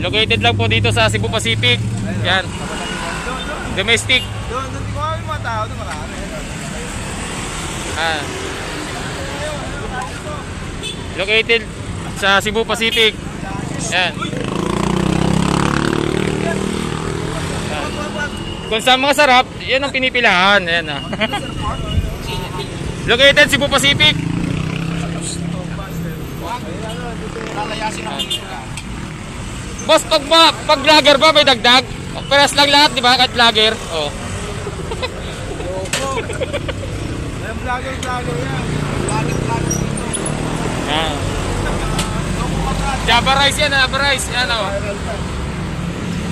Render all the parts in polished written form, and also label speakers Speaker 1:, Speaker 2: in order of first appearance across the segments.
Speaker 1: Located lang po dito sa Cebu Pacific. Yan. Domestic.
Speaker 2: Doon di ko kami mga tao, doon marami.
Speaker 1: Located sa Cebu Pacific. Yan. Kung saan mga sarap, yan ang pinipilahan. Ayan ah. Located Cebu Pacific. Boss, pag vlogger ba may dagdag? Peras lang lahat, di ba? Kahit vlogger. Oh.
Speaker 2: May vlogger yan.
Speaker 1: Ah. Java rice yan, Java rice. Yan oh.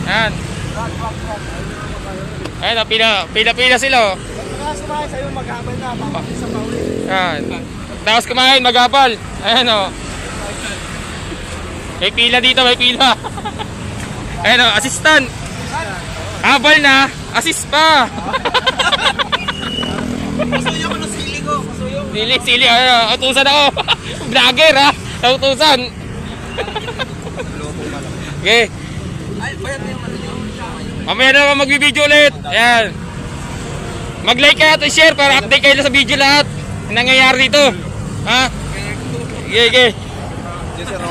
Speaker 1: Yan. Ayan oh, pila sila oh.
Speaker 2: Pagkakas kumain sa'yo, mag-abal na. Bakit sa pauli.
Speaker 1: Yan. Tapos kumain, mag-abal. Ayan oh. May pila dito, may pila. Ayan oh, assistant. Abal na, assist pa.
Speaker 2: Pasuyo ko ng sili ko. Pasuyo.
Speaker 1: Sili, ayan, utusan ako. Vlogger ha, utusan. Okay.
Speaker 2: Ay, bayad na yung ano yung
Speaker 1: Mamaya na naman magbibideo ulit. Ayan. Mag-like kayo at share para update kayo sa video lahat. Nangyayari dito. Ha? Okay.
Speaker 2: Yes, sir.